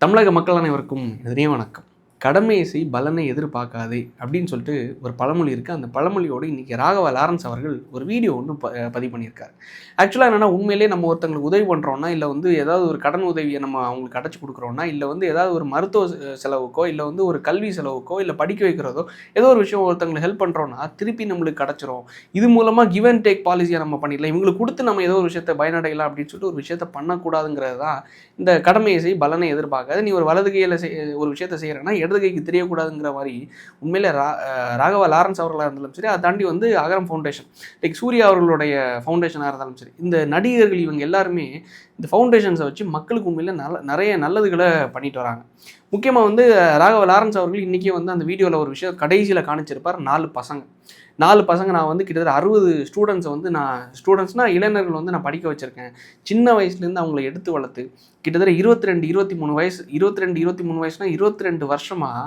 தமிழக மக்கள் அனைவருக்கும் இனிய வணக்கம். கடமையை செய் பலனை எதிர்பார்க்காதே அப்படின்னு சொல்லிட்டு ஒரு பழமொழி இருக்குது. அந்த பழமொழியோடு இன்றைக்கி ராகவ லாரன்ஸ் அவர்கள் ஒரு வீடியோ ஒன்று பதிவு பண்ணியிருக்காரு. ஆக்சுவலாக என்னென்னா, உண்மையிலே நம்ம ஒருத்தங்களுக்கு உதவி பண்ணுறோன்னா, இல்லை ஏதாவது ஒரு கடன் உதவியை நம்ம அவங்களுக்கு அடைச்சி கொடுக்குறோன்னா, இல்லை ஏதாவது ஒரு மருத்துவ செலவுக்கோ, இல்லை ஒரு கல்வி செலவுக்கோ, இல்லை படிக்க வைக்கிறதோ, ஏதோ ஒரு விஷயம் ஒருத்தங்களுக்கு ஹெல்ப் பண்ணுறோன்னா திருப்பி நம்மளுக்கு கிடச்சிரும். இது மூலமாக கிவ் அண்ட் டேக் பாலிசியை நம்ம பண்ணிடலாம். இவங்களுக்கு கொடுத்து நம்ம ஏதோ ஒரு விஷயத்தை பயனடையலாம் அப்படின்னு சொல்லிட்டு ஒரு விஷயத்தை பண்ணக்கூடாதுங்கிறது தான் இந்த கடமையை செய் பலனை எதிர்பார்க்காது. நீ ஒரு வலது கையில் ஒரு விஷயத்தை செய்கிறேன்னா இடது கைக்கு தெரியக்கூடாதுங்கிற மாதிரி உண்மையிலே ராகவ லாரன்ஸ் அவர்களாக இருந்தாலும் சரி, அதை தாண்டி அகரம் ஃபவுண்டேஷன், லைக் சூர்யா அவர்களுடைய ஃபவுண்டேஷனாக இருந்தாலும் சரி, இந்த நடிகர்கள் இவங்க எல்லாருமே இந்த ஃபவுண்டேஷன்ஸை வச்சு மக்களுக்கு உண்மையிலே நிறைய நல்லதுகளை பண்ணிட்டு வராங்க. முக்கியமாக ராகவ லாரன்ஸ் அவர்கள் இன்றைக்கி அந்த வீடியோவில் ஒரு விஷயம் கடைசியில் காணிச்சிருப்பார். 4 பசங்க நான் கிட்டத்தட்ட 60 ஸ்டூடெண்ட்ஸை நான் ஸ்டூடெண்ட்ஸ்னால் இளைஞர்கள் நான் படிக்க வச்சுருக்கேன். சின்ன வயசுலேருந்து அவங்கள எடுத்து வளர்த்து கிட்டத்தட்ட 23 வயசுனா 22 வருஷமாக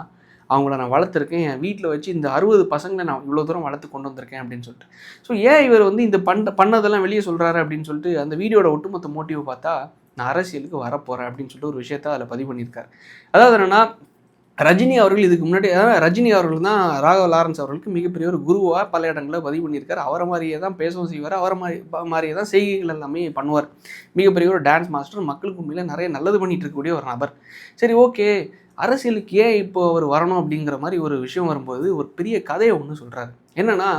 அவங்கள நான் வளர்த்துருக்கேன். என் வீட்டில் வச்சு இந்த 60 பசங்களை நான் இவ்வளோ தூரம் வளர்த்து கொண்டு வந்திருக்கேன் அப்படின்னு சொல்லிட்டு. ஸோ ஏன் இவர் இந்த பண்ணதெல்லாம் வெளியே சொல்கிறாரு அப்படின்னு சொல்லிட்டு அந்த வீடியோட ஒட்டுமொத்த மோட்டிவ் பார்த்தா, நான் அரசியலுக்கு வரப்போகிறேன் அப்படின்னு சொல்லிட்டு ஒரு விஷயத்த அதில் பதிவு பண்ணியிருக்காரு. அதாவது என்னென்னா, ரஜினி அவர்கள் இதுக்கு முன்னாடி, ரஜினி அவர்கள் தான் ராகவ லாரன்ஸ் அவர்களுக்கு மிகப்பெரிய ஒரு குருவாக பல இடங்களில் பதிவு பண்ணியிருக்காரு. அவரை மாதிரியே தான் பேசவும் செய்வார், அவரை மாதிரியே தான் செய்கைகள் எல்லாமே பண்ணுவார். மிகப்பெரிய ஒரு டான்ஸ் மாஸ்டர், மக்களுக்கு உண்மையிலே நிறைய நல்லது பண்ணிட்டு இருக்கக்கூடிய ஒரு நபர். சரி, ஓகே, அரசியலுக்கு ஏன் இப்போ அவர் வரணும் அப்படிங்கிற மாதிரி ஒரு விஷயம் வரும்போது ஒரு பெரிய கதையை ஒன்று சொல்கிறாரு. என்னென்னா,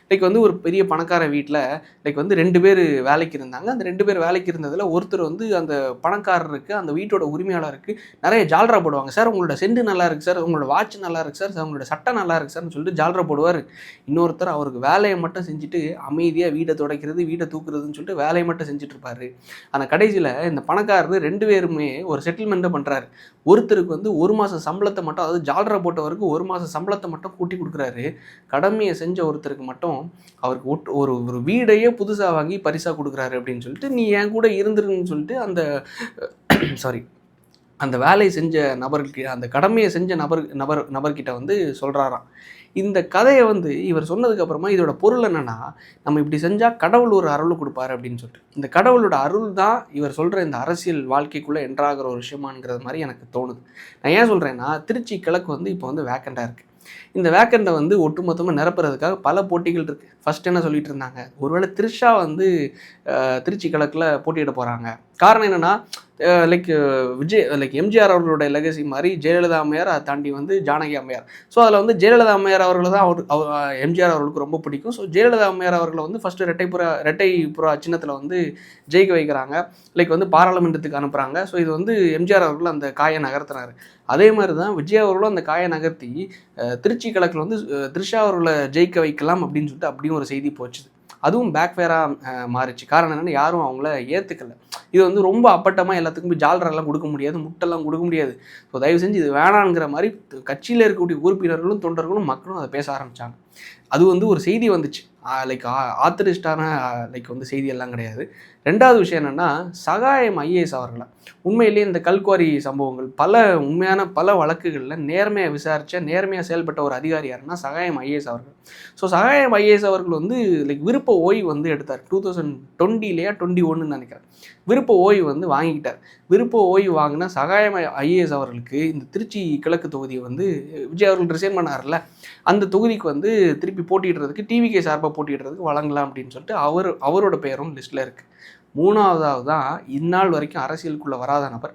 லைக் ஒரு பெரிய பணக்கார வீட்டில் லைக் 2 பேர் வேலைக்கு இருந்தாங்க. அந்த 2 பேர் வேலைக்கு இருந்ததில் ஒருத்தர் அந்த பணக்காரருக்கு, அந்த வீட்டோட உரிமையாளருக்கு நிறைய ஜால்ரா போடுவாங்க. சார், உங்களோட செண்டு நல்லா இருக்குது சார், உங்களோட வாட்ச் நல்லா இருக்குது சார், உங்களோட சட்டை நல்லா இருக்குது சார்னு சொல்லிட்டு ஜால்ரா போடுவார். இன்னொருத்தர் அவருக்கு வேலையை மட்டும் செஞ்சுட்டு அமைதியாக வீட்டை துடைக்கிறது, வீட்டை தூக்குறதுன்னு சொல்லிட்டு வேலையை மட்டும் செஞ்சுட்டு இருப்பார். ஆனால் கடைசியில் இந்த பணக்காரர் 2 பேருமே ஒரு செட்டில்மெண்ட்டை பண்ணுறாரு. ஒருத்தருக்கு 1 மாதம் சம்பளத்தை மட்டும், அதாவது ஜால்ரா போட்டவருக்கு 1 மாதம் சம்பளத்தை மட்டும் கூட்டி கொடுக்குறாரு. கடமையை செஞ்ச ஒருத்தருக்கு மட்டும் அவருக்கு ஒரு வீடையே புதுசாக வாங்கி பரிசாக கொடுக்குறாரு அப்படின்னு சொல்லிட்டு, நீ என் கூட இருந்துருன்னு சொல்லிட்டு அந்த வேலையை செஞ்ச நபருக்கு, அந்த கடமையை செஞ்ச நபர்கிட்ட சொல்கிறாராம். இந்த கதையை இவர் சொன்னதுக்கப்புறமா இதோட பொருள் என்னென்னா, நம்ம இப்படி செஞ்சால் கடவுள் ஒரு அருள் கொடுப்பாரு அப்படின்னு சொல்லிட்டு, இந்த கடவுளோட அருள் தான் இவர் சொல்கிற இந்த அரசியல் வாழ்க்கைக்குள்ளே என்ட்ராகிற ஒரு விஷயமாங்கிறது மாதிரி எனக்கு தோணுது. நான் ஏன் சொல்கிறேன்னா, திருச்சி கிழக்கு இப்போ வேக்கண்டாக இருக்குது. இந்த வேக்கண்டை ஒட்டுமொத்தமாக நிரப்புறதுக்காக பல போட்டிகள் இருக்குது. ஃபஸ்ட் என்ன சொல்லிட்டு இருந்தாங்க, ஒருவேளை த்ரிஷா திருச்சி கிழக்கில் போட்டியிட போகிறாங்க. காரணம் என்னென்னா, எம்ஜிஆர் அவர்களுடைய லெகசி மாதிரி ஜெயலலிதா அம்மையார், அதை தாண்டி ஜானகி அம்மையார். ஸோ அதில் ஜெயலலிதா அம்மையார் அவர்கள் தான் எம்ஜிஆர் அவர்களுக்கு ரொம்ப பிடிக்கும். ஸோ ஜெயலலிதா அம்மையார் அவர்களை ஃபஸ்ட்டு ரெட்டைப்புறா சின்னத்தில் ஜெயிக்க வைக்கிறாங்க. பாராளுமன்றத்துக்கு அனுப்புகிறாங்க. ஸோ இது எம்ஜிஆர் அவர்கள் அந்த காயை நகர்த்தினார். அதே மாதிரி தான் விஜய் அவர்களும் அந்த காயை நகர்த்தி திருச்சி கிழக்கில் த்ரிஷா அவர்களை ஜெயிக்க வைக்கலாம் அப்படின்னு சொல்லிட்டு அப்படியும் ஒரு செய்தி போச்சுது. அதுவும் பேக்ஃபேராக மாறிச்சு. காரணம் என்னென்னா, யாரும் அவங்கள ஏற்றுக்கலை. இது ரொம்ப அப்பட்டமாக எல்லாத்துக்கும் போய் ஜால்ரெல்லாம் கொடுக்க முடியாது, முட்டெல்லாம் கொடுக்க முடியாது. ஸோ தயவு செஞ்சு இது வேணாங்கிற மாதிரி கட்சியில் இருக்கக்கூடிய உறுப்பினர்களும் தொண்டர்களும் மக்களும் அதை பேச ஆரம்பித்தாங்க. அது ஒரு செய்தி வந்துச்சு. ஆத்தரிஸ்டான செய்தியெல்லாம் கிடையாது. 2வது விஷயம் என்னென்னா, சகாயம் ஐஏஎஸ் அவர்களை உண்மையிலேயே இந்த கல்குவாரி சம்பவங்கள் பல வழக்குகளில் நேர்மையாக விசாரித்த, நேர்மையாக செயல்பட்ட ஒரு அதிகாரி யாருன்னா சகாயம் ஐஏஎஸ் அவர்கள். ஸோ சகாயம் ஐஏஎஸ் அவர்கள் விருப்ப ஓய்வு எடுத்தார். 2020 21 நினைக்கிறேன். விருப்ப ஓய்வு வாங்கிக்கிட்டார். விருப்ப ஓய்வு வாங்கினா சகாயம் ஐஏஎஸ் அவர்களுக்கு இந்த திருச்சி கிழக்கு தொகுதியை விஜய் அவர்கள் ரிசைன் பண்ணார்ல, அந்த தொகுதிக்கு திருப்பி போட்டிடுறதுக்கு, டிவிகே சார்பாக போட்டிடுறதுக்கு வழங்கலாம் அப்படின்னு சொல்லிட்டு அவரோட பெயரும் லிஸ்ட்டில் இருக்குது. 3வது தான் இந்நாள் வரைக்கும் அரசியலுக்குள்ளே வராத நபர்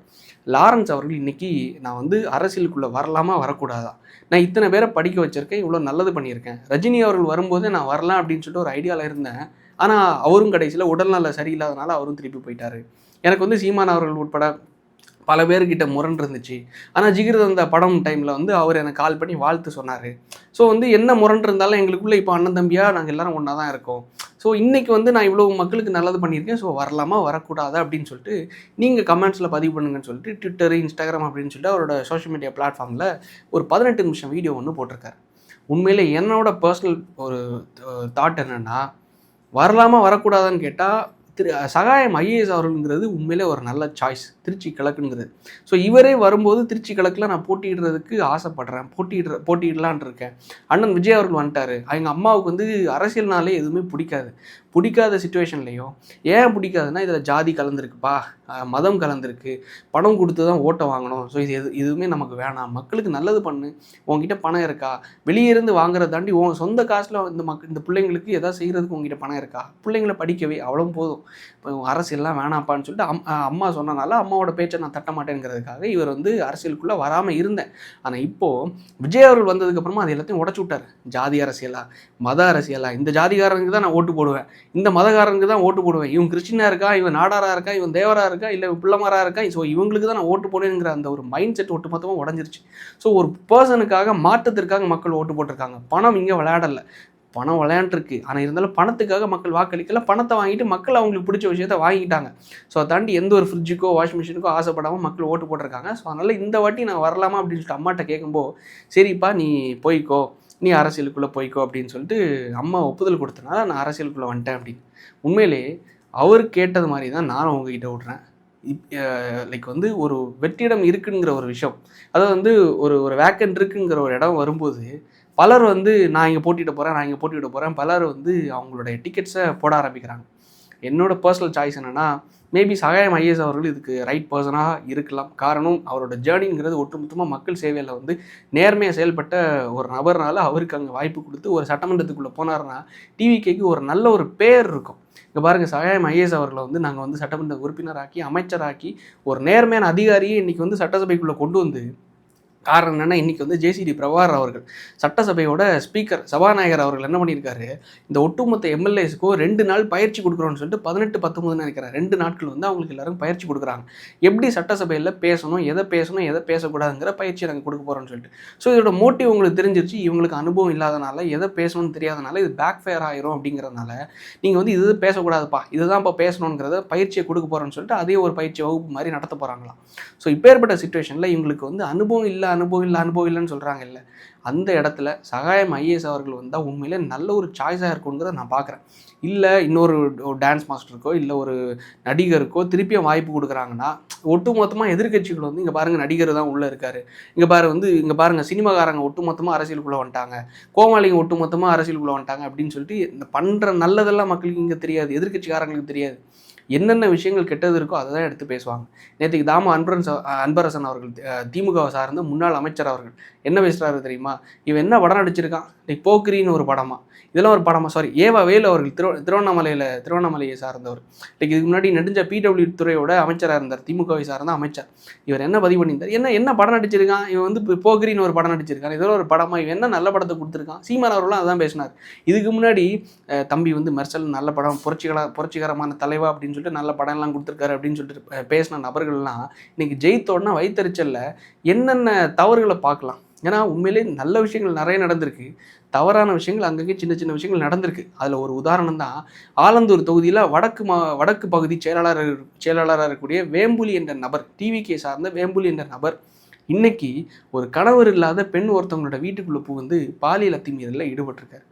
லாரன்ஸ் அவர்கள். இன்றைக்கி நான் அரசியலுக்குள்ளே வரலாமா வரக்கூடாதா, நான் இத்தனை பேரை படிக்க வச்சுருக்கேன், இவ்வளோ நல்லது பண்ணியிருக்கேன், ரஜினி அவர்கள் வரும்போது நான் வரலாம் அப்படின்னு சொல்லிட்டு ஒரு ஐடியாவில் இருந்தேன். ஆனால் அவரும் கடைசியில் உடல்நல சரியில்லாதனால அவரும் திருப்பி போயிட்டார். எனக்கு சீமான் அவர்கள் உட்பட பல பேர்கிட்ட முரண் இருந்துச்சு. ஆனால் ஜிகிர்தந்தா படம் டைமில் அவர் எனக்கு கால் பண்ணி வாழ்த்து சொன்னார். ஸோ என்ன முரண் இருந்தாலும் எங்களுக்குள்ளே இப்போ அண்ணன் தம்பியாக நாங்கள் எல்லோரும் ஒன்றா தான் இருக்கோம். ஸோ இன்றைக்கி நான் இவ்வளோ மக்களுக்கு நல்லது பண்ணியிருக்கேன், ஸோ வரலாமா வரக்கூடாதா அப்படின்னு சொல்லிட்டு நீங்கள் கமெண்ட்ஸில் பதிவு பண்ணுங்கன்னு சொல்லிட்டு ட்விட்டர், இன்ஸ்டாகிராம் அப்படின்னு சொல்லிட்டு அவரோட சோஷியல் மீடியா பிளாட்ஃபார்மில் ஒரு 18 நிமிஷம் வீடியோ ஒன்று போட்டிருக்காரு. உண்மையிலே என்னோட பர்சனல் ஒரு தாட் என்னென்னா, வரலாமா வரக்கூடாதான்னு கேட்டால் சகாயம் ஐஏஎஸ் அவர்களுங்கிறது உண்மையிலே ஒரு நல்ல சாய்ஸ் திருச்சி கிழக்குங்கிறது. ஸோ இவரே வரும்போது திருச்சி கிழக்கில் நான் போட்டியிடுறதுக்கு ஆசைப்படுறேன், போட்டியிடலான் இருக்கேன். அண்ணன் விஜய் அவர்கள் வந்துட்டார். எங்கள் அம்மாவுக்கு அரசியல்னாலே எதுவுமே பிடிக்காது. பிடிக்காத சுச்சுவேஷன்லையும் ஏன் பிடிக்காதுன்னா இதில் ஜாதி கலந்துருக்குப்பா, மதம் கலந்துருக்கு, பணம் கொடுத்து தான் ஓட்டை வாங்கணும், ஸோ எதுவுமே நமக்கு வேணாம், மக்களுக்கு நல்லது பண்ணு, உங்ககிட்ட பணம் இருக்கா, வெளியே இருந்து வாங்குறத தாண்டி உன் சொந்த காசில் இந்த பிள்ளைங்களுக்கு எதாவது செய்கிறதுக்கு உங்ககிட்ட பணம் இருக்கா, பிள்ளைங்களை படிக்கவே அவ்வளோ போதும், இப்போ அரசியல்லாம் வேணாப்பான்னு சொல்லிட்டு அம்மா சொன்னனால அம்மாவோட பேச்சை நான் தட்ட மாட்டேங்கிறதுக்காக இவர் வந்து அரசியலுக்குள்ளே வராமல் இருந்தேன். ஆனால் இப்போது விஜய் அவர்கள் வந்ததுக்கப்புறமா அது எல்லாத்தையும் உடச்சு விட்டார். ஜாதி அரசியலா, மத அரசியலா, இந்த ஜாதிகாரனுக்கு தான் நான் ஓட்டு போடுவேன், இந்த மதகாரனுக்கு தான் ஓட்டு போடுவேன், இவன் கிறிஸ்டினாக இருக்கா, இவன் நாடாராக இருக்கா, இவன் தேவராக இருக்கா, இல்லை பிள்ளைமாராக இருக்கா, ஸோ இவங்களுக்கு தான் நான் ஓட்டு போடுவேங்கிற அந்த ஒரு மைண்ட் செட் ஒட்டுமொத்தமாக உடஞ்சிருச்சு. ஸோ ஒரு பர்சனுக்காக மாற்றத்திற்காக மக்கள் ஓட்டு போட்டிருக்காங்க. பணம் இங்கே விளையாடலை, பணம் விளையாண்டுருக்கு. ஆனால் இருந்தாலும் பணத்துக்காக மக்கள் வாக்களிக்கல, பணத்தை வாங்கிட்டு மக்கள் அவங்களுக்கு பிடிச்ச விஷயத்த வாங்கிட்டாங்க. ஸோ அதை தாண்டி எந்த ஒரு ஃப்ரிட்ஜுக்கோ வாஷிங் மிஷினுக்கோ ஆசைப்படாமல் மக்கள் ஓட்டு போட்டிருக்காங்க. ஸோ அதனால் இந்த வாட்டி நான் வரலாமா அப்படின்னு சொல்லிட்டு அம்மாட்ட கேட்கும்போது, சரிப்பா நீ போய்க்கோ, நீ அரசியலுக்குள்ளே போய்க்கோ அப்படின்னு சொல்லிட்டு அம்மா ஒப்புதல் கொடுத்தனால நான் அரசியலுக்குள்ளே வந்துட்டேன் அப்படின்னு. உண்மையிலே அவர் கேட்டது மாதிரி தான் நானும் உங்ககிட்ட விட்றேன். லைக் வந்து ஒரு வெற்றிடம் இருக்குங்கிற ஒரு விஷயம், அதாவது வந்து ஒரு வேக்கண்ட் இருக்குங்கிற ஒரு இடம் வரும்போது பலர் வந்து நான் இங்கே போட்டியிட போகிறேன், பலர் வந்து அவங்களுடைய டிக்கெட்ஸை போட ஆரம்பிக்கிறாங்க. என்னோட பர்சனல் சாய்ஸ் என்னென்னா, மேபி சகாயம் ஐஏஎஸ் அவர்கள் இதுக்கு ரைட் பர்சனாக இருக்கலாம். காரணம் அவரோட ஜேர்னிங்கிறது ஒட்டுமொத்தமாக மக்கள் சேவையில் வந்து நேர்மையாக செயல்பட்ட ஒரு நபர்னால அவருக்கு அங்கே வாய்ப்பு கொடுத்து ஒரு சட்டமன்றத்துக்குள்ளே போனார்னா டிவிகேக்கு ஒரு நல்ல ஒரு பேர் இருக்கும். இங்கே பாருங்கள், சகாயம் ஐஏஎஸ் அவர்களை வந்து நாங்கள் வந்து சட்டமன்ற உறுப்பினராக்கி அமைச்சராக்கி ஒரு நேர்மையான அதிகாரியை இன்றைக்கி வந்து சட்டசபைக்குள்ளே கொண்டு வந்து, காரணம் என்னென்னா இன்றைக்கி வந்து ஜேசிடி பிரபாகர் அவர்கள் சட்டசபையோட ஸ்பீக்கர் சபாநாயகர் அவர்கள் என்ன பண்ணியிருக்காரு, இந்த ஒட்டுமொத்த எம்எல்ஏஸுக்கோ 2 நாள் பயிற்சி கொடுக்குறோன்னு சொல்லிட்டு 18-19 நினைக்கிறேன் 2 நாட்கள் வந்து அவங்களுக்கு எல்லாரும் பயிற்சி கொடுக்குறாங்க. எப்படி சட்டசபையில் பேசணும், எதை பேசக்கூடாதுங்கிற பயிற்சி நாங்கள் கொடுக்க போகிறோம்னு சொல்லிட்டு. ஸோ இதோட மோட்டிவ் உங்களுக்கு தெரிஞ்சிருச்சு. இவங்களுக்கு அனுபவம் இல்லாதனால, எதை பேசணும்னு தெரியாதனால இது பேக் ஃபயர் ஆயிரும் அப்படிங்கிறதுனால நீங்கள் வந்து இது பேசக்கூடாதுப்பா, இதுதான் இப்போ பேசணுங்கிறத பயிற்சியை கொடுக்க போகிறோன்னு சொல்லிட்டு அதே ஒரு பயிற்சி வகுப்பு மாதிரி நடத்த போகிறாங்களாம். ஸோ இப்பேற்பட்ட சிச்சுவேஷனில் இவங்களுக்கு வந்து அனுபவம் இல்லைன்னு சொல்கிறாங்க இல்லை, அந்த இடத்துல சகாயம் ஐஏஎஸ் அவர்கள் வந்தால் உண்மையிலே நல்ல ஒரு சாய்ஸாக இருக்குங்கிறத நான் பார்க்குறேன். இல்லை இன்னொரு டான்ஸ் மாஸ்டருக்கோ இல்லை ஒரு நடிகருக்கோ திருப்பியும் வாய்ப்பு கொடுக்குறாங்கன்னா, ஒட்டுமொத்தமாக எதிர்கட்சிகள் வந்து இங்கே பாருங்கள் நடிகர் தான் உள்ளே இருக்கார், இங்கே பாருங்கள் சினிமாக்காரங்க ஒட்டுமொத்தமாக அரசியலுக்குள்ளே வந்துட்டாங்க, கோமாளிங்க ஒட்டுமொத்தமாக அரசியலுக்குள்ளே வந்துட்டாங்க அப்படின்னு சொல்லிட்டு இந்த பண்ணுற நல்லதெல்லாம் மக்களுக்கு இங்கே தெரியாது, எதிர்கட்சிக்காரங்களுக்கு தெரியாது. என்னென்ன விஷயங்கள் கெட்டது இருக்கோ அதை தான் எடுத்து பேசுவாங்க. நேற்றுக்கு தாம அன்பரசன் அவர்கள் திமுகவை சார்ந்த முன்னாள் அமைச்சர் அவர்கள் என்ன பேசுகிறாரு தெரியுமா, இவன் என்ன படம் நடிச்சிருக்கான், லைக் போக்கிரின்னு ஒரு படமா, இதெல்லாம் ஒரு படமா, சாரி ஏவா வேலு அவர்கள் திருவண்ணாமலையை சார்ந்தவர், லைக் இதுக்கு முன்னாடி நெடுஞ்ச பிடபிள்யூ துறையோட அமைச்சராக இருந்தார், திமுகவை சார்ந்த அமைச்சர். இவர் என்ன பதிவு பண்ணியிருந்தார், என்ன படம் நடிச்சிருக்கான், இவன் வந்து போக்கிரின்னு ஒரு படம் நடிச்சிருக்கான், இதெல்லாம் ஒரு படமா, இவன் என்ன நல்ல படத்தை கொடுத்துருக்கான். சீமான் அவர்களும் அதான் பேசினார். இதுக்கு முன்னாடி தம்பி வந்து மெர்சல் நல்ல படம், புரட்சிகரமான தலைவா அப்படின்னு சொல்லிட்டு நல்ல படம்லாம் கொடுத்துருக்காரு அப்படின்னு சொல்லிட்டு பேசின நபர்கள்லாம் இன்னைக்கு ஜெயித்தோடனா வைத்தறிச்சலில் என்னென்ன தவறுகளை பார்க்கலாம். ஏன்னா உண்மையிலே நல்ல விஷயங்கள் நிறைய நடந்திருக்கு, தவறான விஷயங்கள் அங்கங்கே சின்ன சின்ன விஷயங்கள் நடந்திருக்கு. அதில் ஒரு உதாரணம் தான் ஆலந்தூர் தொகுதியில் வடக்கு பகுதி செயலாளராக இருக்கக்கூடிய வேம்புலி என்ற நபர், டிவிகே சார்ந்த வேம்புலி என்ற நபர் இன்னைக்கு ஒரு கணவர் இல்லாத பெண் ஒருத்தவங்களோட வீட்டுக்குள்ளே புகுந்து பாலியல் அத்துமீறலில் ஈடுபட்டிருக்காரு.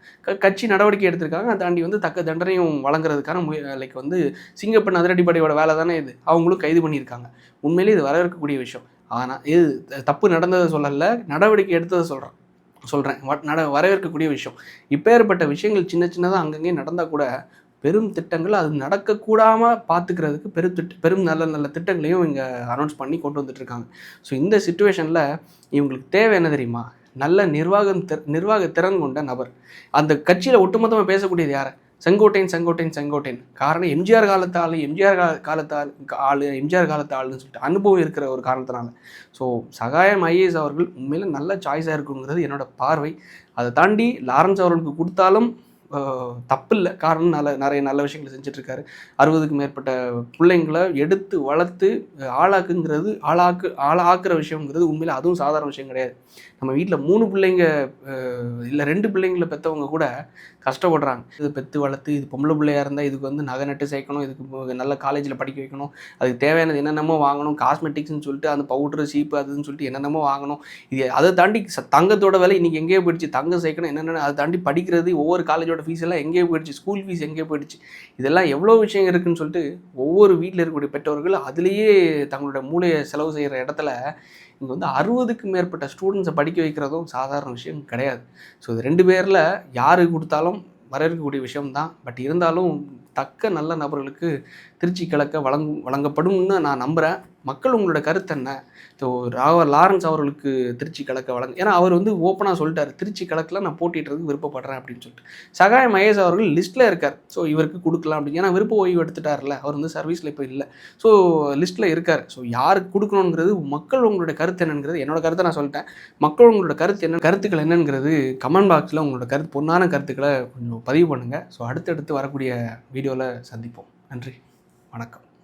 கட்சி நடவடிக்கை எடுத்திருக்காங்க, அதை தாண்டி வந்து தக்க தண்டனையும் வழங்குறதுக்கான லைக் வந்து சிங்கப்பெண் அதிரடிப்படையோட வேலை தானே இது, அவங்களும் கைது பண்ணியிருக்காங்க. உண்மையிலே இது வரவேற்கக்கூடிய விஷயம். ஆனால் இது தப்பு நடந்ததை சொல்லலை, நடவடிக்கை எடுத்ததை சொல்கிறேன் வரவேற்கக்கூடிய விஷயம். இப்பேற்பட்ட விஷயங்கள் சின்ன சின்னதாக அங்கங்கே நடந்தால் கூட பெரும் திட்டங்கள் அது நடக்கக்கூடாமல் பார்த்துக்கிறதுக்கு பெரும் நல்ல திட்டங்களையும் இங்கே அனௌன்ஸ் பண்ணி கொண்டு வந்துட்டுருக்காங்க. ஸோ இந்த சிச்சுவேஷனில் இவங்களுக்கு தேவை என்ன தெரியுமா, நல்ல நிர்வாக திறன் கொண்ட நபர். அந்த கட்சியில் ஒட்டுமொத்தமாக பேசக்கூடியது யார், செங்கோட்டையன். காரணம் எம்ஜிஆர் காலத்து ஆளுன்னு சொல்லிட்டு அனுபவம் இருக்கிற ஒரு காரணத்தினால. ஸோ சகாயம் ஐஏஎஸ் அவர்கள் உண்மையில் நல்ல சாய்ஸாக இருக்குங்கிறது என்னோட பார்வை. அதை தாண்டி லாரன்ஸ் அவர்களுக்கு கொடுத்தாலும் தப்பில்லை, காரணம் நிறைய நல்ல விஷயங்களை செஞ்சிட்ருக்காரு. 60க்கும் மேற்பட்ட பிள்ளைங்களை எடுத்து வளர்த்து ஆளாக்குற விஷயங்கிறது உண்மையில் அதுவும் சாதாரண விஷயம் கிடையாது. நம்ம வீட்டில் 3 பிள்ளைங்க இல்லை 2 பிள்ளைங்களை பெற்றவங்க கூட கஷ்டப்படுறாங்க. இது பெற்று வளர்த்து, இது பொம்பளை பிள்ளையாக இருந்தால் இதுக்கு வந்து நகை நட்டு சேர்க்கணும், இதுக்கு நல்ல காலேஜில் படிக்க வைக்கணும், அதுக்கு தேவையானது என்னென்னமோ வாங்கணும், காஸ்மெட்டிக்ஸ்னு சொல்லிட்டு அந்த பவுட்ரு சீப்பு அதுன்னு சொல்லிட்டு என்னென்னமோ வாங்கணும். இது அதை தாண்டி தங்கத்தோட விலை இன்றைக்கி எங்கேயோ போயிடுச்சு, தங்கம் சேர்க்கணும் என்னென்ன, அதை தாண்டி படிக்கிறது, ஒவ்வொரு காலேஜோட ஃபீஸ் எல்லாம் எங்கேயோ போயிடுச்சு, ஸ்கூல் ஃபீஸ் எங்கேயோ போயிடுச்சு. இதெல்லாம் எவ்வளோ விஷயம் இருக்குதுன்னு சொல்லிட்டு ஒவ்வொரு வீட்டில் இருக்கக்கூடிய பெற்றோர்கள் அதுலேயே தங்களோட மூளையை செலவு செய்கிற இடத்துல இங்கே வந்து 60க்கும் மேற்பட்ட ஸ்டூடெண்ட்ஸை படிக்க வைக்கிறதும் சாதாரண விஷயம் கிடையாது. ஸோ இது 2 பேரில் யாரு கொடுத்தாலும் வரவேற்கக்கூடிய விஷயம்தான். பட் இருந்தாலும் தக்க நல்ல நபர்களுக்கு திருச்சி கிழக்க வழங்கப்படும்னு நான் நம்புகிறேன். மக்கள் உங்களோட கருத்து என்ன? ஸோ லாரன்ஸ் அவர்களுக்கு திருச்சி கிழக்க ஏன்னா அவர் வந்து ஓப்பனாக சொல்லிட்டார், திருச்சி கிழக்கில் நான் போட்டியிடுறதுக்கு விருப்பப்படுறேன் அப்படின்னு சொல்லிட்டு. சகாயம் மகேஷ் அவர்கள் லிஸ்ட்டில் இருக்கார். ஸோ இவருக்கு கொடுக்கலாம் அப்படின்னு, ஏன்னா விருப்ப ஓய்வு எடுத்துட்டார்ல, அவர் வந்து சர்வீஸில் இப்போ இல்லை. ஸோ லிஸ்ட்டில் இருக்கார். ஸோ யாருக்கு கொடுக்கணுங்கிறது மக்கள் உங்களோட கருத்து என்னங்கிறது, என்னோட கருத்தை நான் சொல்லிட்டேன். மக்கள் உங்களோட கருத்துக்கள் என்னங்கிறது கமெண்ட் பாக்ஸில் உங்களோட பொன்னான கருத்துக்களை கொஞ்சம் பதிவு பண்ணுங்கள். ஸோ அடுத்தடுத்து வரக்கூடிய வீடியோவில் சந்திப்போம். நன்றி, வணக்கம்.